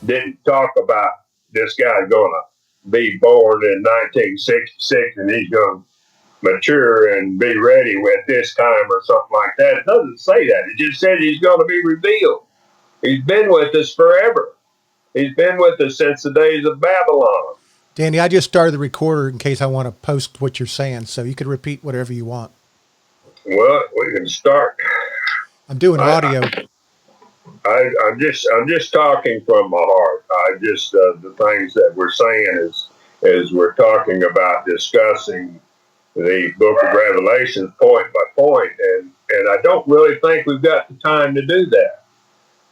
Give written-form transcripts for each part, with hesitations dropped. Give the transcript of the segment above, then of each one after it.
didn't talk about this guy going to be born in 1966 and he's going to mature and be ready at this time or something like that. It doesn't say that. It just said he's going to be revealed. He's been with us forever. He's been with us since the days of Babylon. Danny, I just started the recorder in case I want to post what you're saying, so you could repeat whatever you want. Well, we can start. I'm doing audio. I'm just talking from my heart. The things that we're saying is we're talking about discussing the book of Revelations point by point, and I don't really think we've got the time to do that.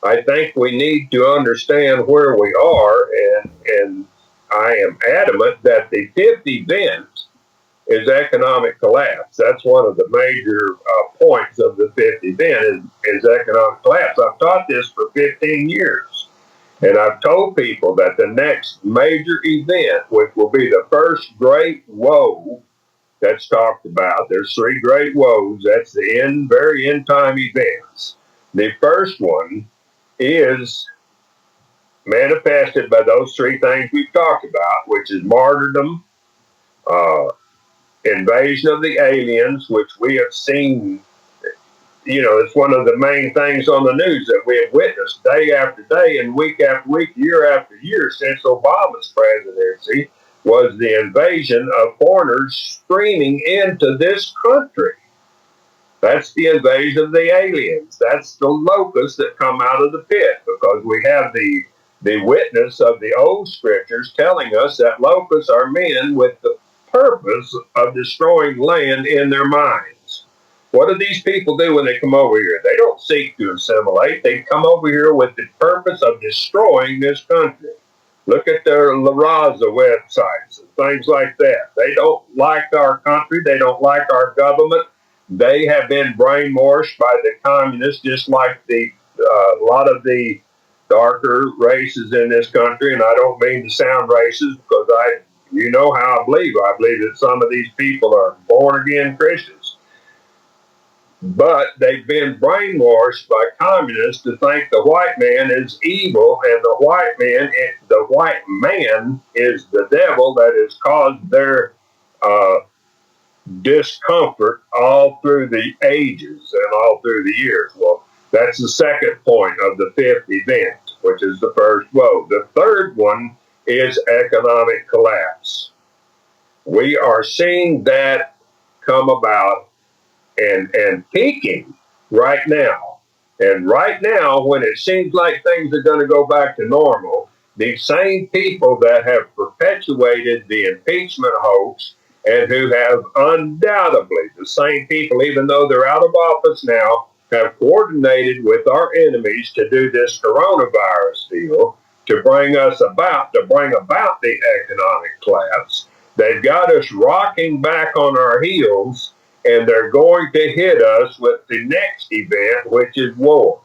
I think we need to understand where we are, and I am adamant that the fifth event is economic collapse. That's one of the major points of the fifth event is economic collapse. I've taught this for 15 years, and I've told people that the next major event, which will be the first great woe that's talked about, there's three great woes. That's the very end time events. The first one is manifested by those three things we've talked about, which is martyrdom, invasion of the aliens, which we have seen. It's one of the main things on the news that we have witnessed day after day and week after week, year after year since Obama's presidency, was the invasion of foreigners streaming into this country. That's the invasion of the aliens. That's the locusts that come out of the pit, because we have the witness of the old scriptures telling us that locusts are men with the purpose of destroying land in their minds. What do these people do when they come over here? They don't seek to assimilate. They come over here with the purpose of destroying this country. Look at their La Raza websites and things like that. They don't like our country. They don't like our government. They have been brainwashed by the communists, just like a lot of the darker races in this country. And I don't mean to sound racist, because you know how I believe. I believe that some of these people are born again Christians, but they've been brainwashed by communists to think the white man is evil, and the white man is the devil that has caused their discomfort all through the ages and all through the years. Well, that's the second point of the fifth event, which is the first woe. The third one is economic collapse. We are seeing that come about and peaking right now. And right now, when it seems like things are going to go back to normal, these same people that have perpetuated the impeachment hoax and who have undoubtedly, the same people, even though they're out of office now, have coordinated with our enemies to do this coronavirus deal, to bring about the economic collapse. They've got us rocking back on our heels, and they're going to hit us with the next event, which is war.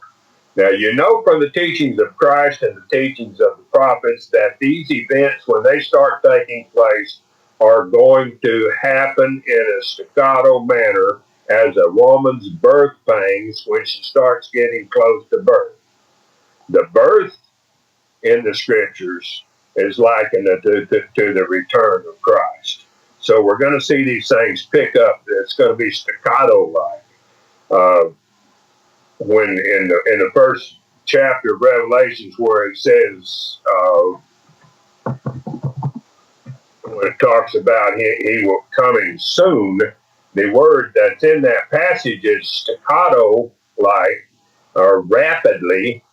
Now, you know from the teachings of Christ and the teachings of the prophets that these events, when they start taking place, are going to happen in a staccato manner, as a woman's birth pangs when she starts getting close to birth. The birth in the scriptures is likened to the return of Christ. So we're going to see these things pick up. It's going to be staccato-like. When in the first chapter of Revelations, where it says, when it talks about he will coming soon, the word that's in that passage is staccato-like, or rapidly.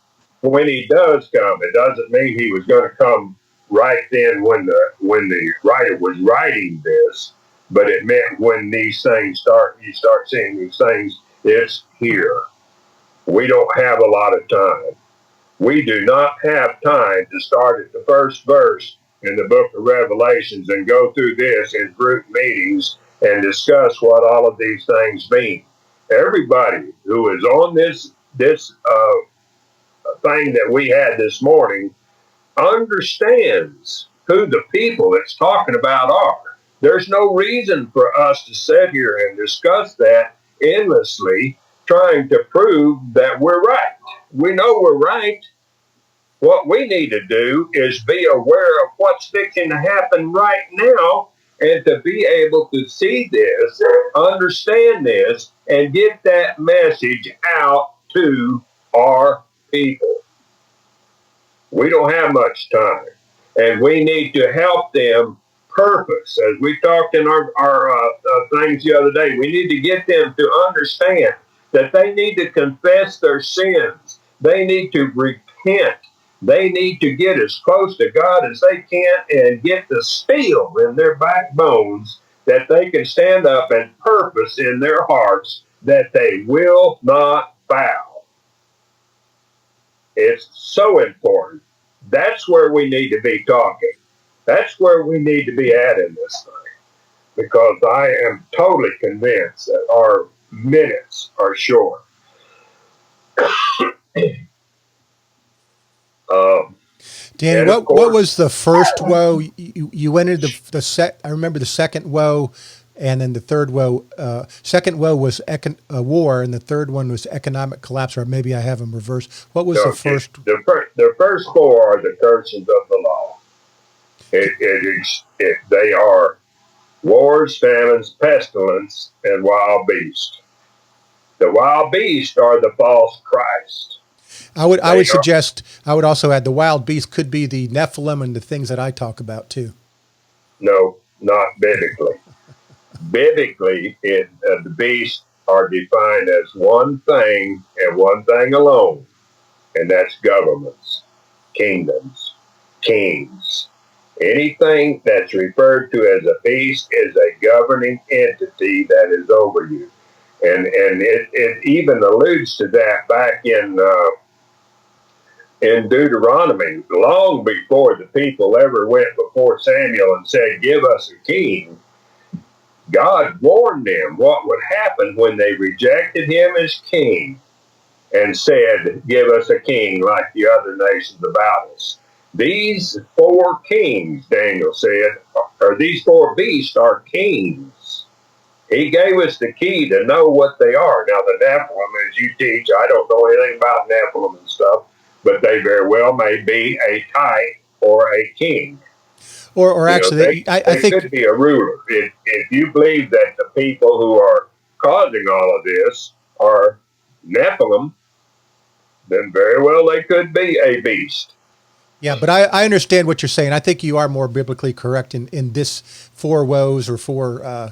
When he does come, it doesn't mean he was going to come right then when the writer was writing this, but it meant when these things you start seeing these things, it's here. We don't have a lot of time. We do not have time to start at the first verse in the book of Revelations and go through this in group meetings and discuss what all of these things mean. Everybody who is on this thing that we had this morning understands who the people it's talking about are. There's no reason for us to sit here and discuss that endlessly, trying to prove that we're right. We know we're right. What we need to do is be aware of what's fixing to happen right now and to be able to see this, understand this, and get that message out to our people. We don't have much time, and we need to help them purpose. As we talked in our things the other day, we need to get them to understand that they need to confess their sins. They need to repent. They need to get as close to God as they can and get the steel in their backbones that they can stand up and purpose in their hearts that they will not bow. It's so important. That's where we need to be talking. That's where we need to be at in this thing. Because I am totally convinced that our minutes are short. Danny, what was the first woe? You entered the set. I remember the second woe, and then the third woe. Second woe was war, and the third one was economic collapse, or maybe I have them reversed. What was the first? The first four are the curses of the law. They are wars, famines, pestilence, and wild beasts. The wild beasts are the false Christ. I would suggest, I would also add the wild beast could be the Nephilim and the things that I talk about too. No, not biblically. Biblically, the beasts are defined as one thing and one thing alone, and that's governments, kingdoms, kings. Anything that's referred to as a beast is a governing entity that is over you. And it even alludes to that back in Deuteronomy, long before the people ever went before Samuel and said, "Give us a king." God warned them what would happen when they rejected him as king and said, "Give us a king like the other nations about us." These four kings, Daniel said, or these four beasts are kings. He gave us the key to know what they are. Now, the Nephilim, as you teach, I don't know anything about Nephilim and stuff, but they very well may be a type or a king. Or actually, they think could be a ruler. If you believe that the people who are causing all of this are Nephilim, then very well they could be a beast. Yeah, but I understand what you're saying. I think you are more biblically correct in this four woes or four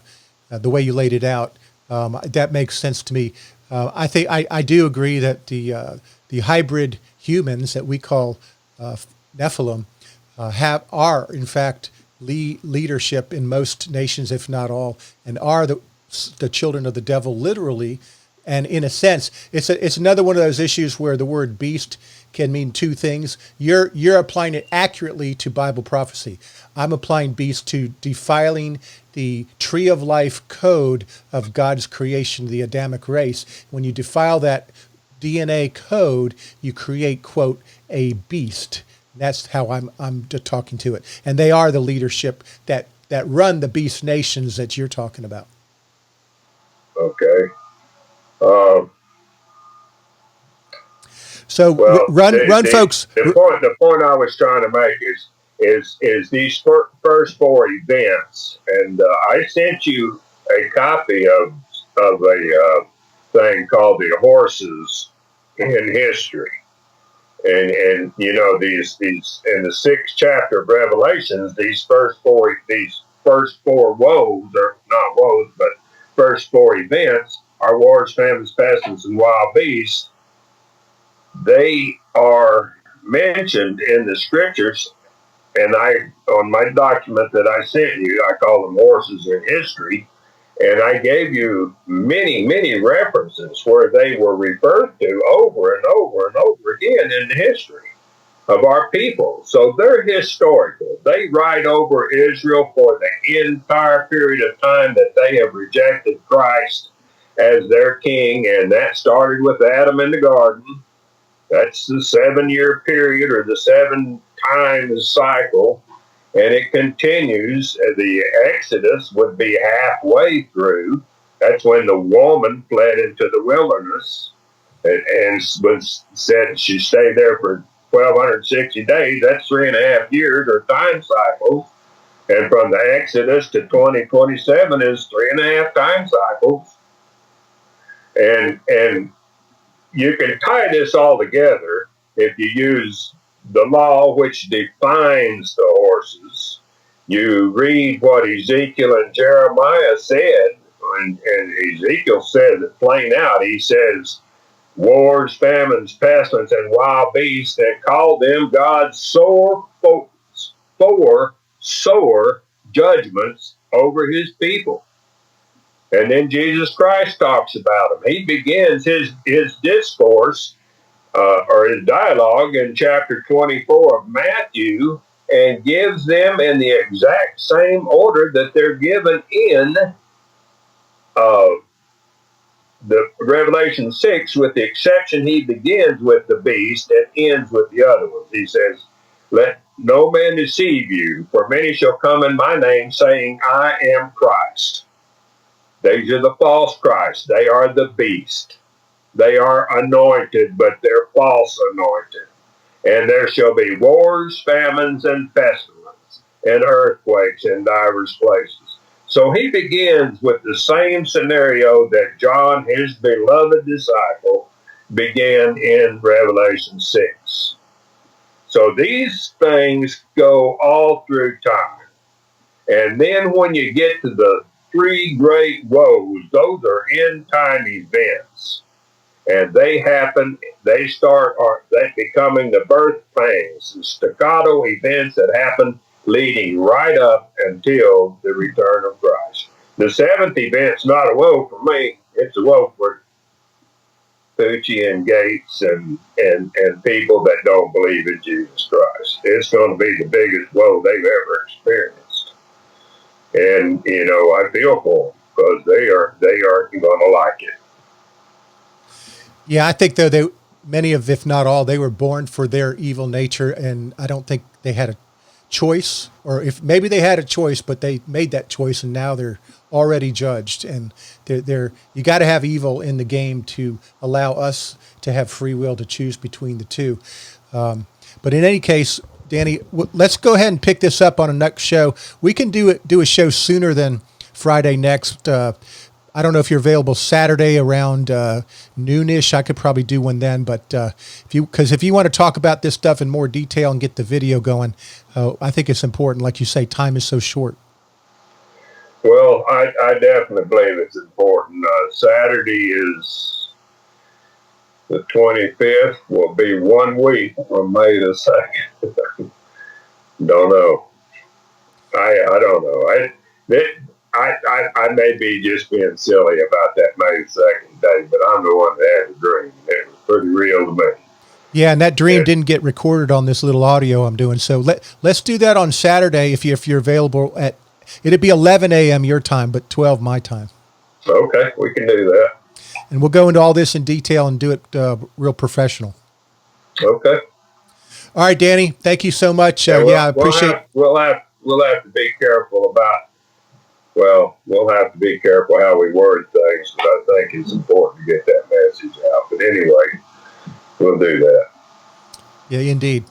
the way you laid it out. That makes sense to me. I think I do agree that the hybrid humans that we call Nephilim are in fact leadership in most nations, if not all, and are the children of the devil literally. And in a sense, it's another one of those issues where the word beast can mean two things. You're applying it accurately to Bible prophecy. I'm applying beast to defiling the tree of life code of God's creation, the Adamic race. When you defile that DNA code, you create, quote, a beast. That's how I'm talking to it. And they are the leadership that run the beast nations that you're talking about. Okay. So well, run, folks. The point I was trying to make is these first four events, and I sent you a copy of a thing called the horses in history, and you know these in the 6th chapter of Revelations, these first four woes, or not woes, but first four events are wars, famines, pestilence, and wild beasts. They are mentioned in the scriptures, and on my document that I sent you, I call them horses in history, and I gave you many, many references where they were referred to over and over and over again in the history of our people. So they're historical. They write over Israel for the entire period of time that they have rejected Christ as their king, and that started with Adam in the garden. That's the 7-year period, or the 7 times cycle, and it continues. The Exodus would be halfway through. That's when the woman fled into the wilderness and was said she stayed there for 1,260 days, that's 3.5 years or time cycles. And from the Exodus to 2027 is 3.5 time cycles. And you can tie this all together if you use the law which defines the horses. You read what Ezekiel and Jeremiah said, and Ezekiel says it plain out. He says, wars, famines, pestilence, and wild beasts, and called them God's sore judgments over his people. And then Jesus Christ talks about them. He begins his discourse or his dialogue in chapter 24 of Matthew and gives them in the exact same order that they're given in the Revelation 6, with the exception he begins with the beast and ends with the other ones. He says, let no man deceive you, for many shall come in my name, saying, I am Christ. These are the false Christ. They are the beast. They are anointed, but they're false anointed. And there shall be wars, famines, and pestilence, and earthquakes in divers places. So he begins with the same scenario that John, his beloved disciple, began in Revelation 6. So these things go all through time. And then when you get to the three great woes, those are end time events. And they happen, they becoming the birth pangs, the staccato events that happen leading right up until the return of Christ. The seventh event's not a woe for me, it's a woe for Pucci and Gates and people that don't believe in Jesus Christ. It's going to be the biggest woe they've ever experienced. And, you know, I feel for them because they aren't going to like it. Yeah, I think though many of, if not all, they were born for their evil nature, and I don't think they had a choice, or if maybe they had a choice, but they made that choice, and now they're already judged. And they're you got to have evil in the game to allow us to have free will to choose between the two. But in any case, Danny, let's go ahead and pick this up on a next show. We can do a show sooner than Friday next. I don't know if you're available Saturday around noonish. I could probably do one then, but if you want to talk about this stuff in more detail and get the video going, I think it's important. Like you say, time is so short. Well, I definitely believe it's important. Saturday is the 25th. Will be 1 week from May the 2nd. Don't know. I don't know. I may be just being silly about that May 2nd day, but I'm the one that had the dream. It was pretty real to me. Yeah, and that dream didn't get recorded on this little audio I'm doing. So let's do that on Saturday if you're available at. It'd be 11 a.m. your time, but 12 my time. Okay, we can do that. And we'll go into all this in detail and do it real professional. Okay. All right, Danny. Thank you so much. I appreciate. We'll have to be careful about. Well, we'll have to be careful how we word things, but I think it's important to get that message out. But anyway, we'll do that. Yeah, indeed.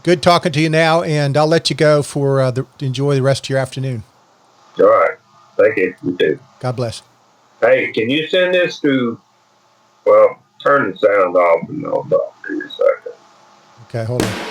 Good talking to you now, and I'll let you go for enjoy the rest of your afternoon. All right. Thank you. You too. God bless. Hey, can you send this to, well, turn the sound off and I'll talk to you a second. Okay, hold on.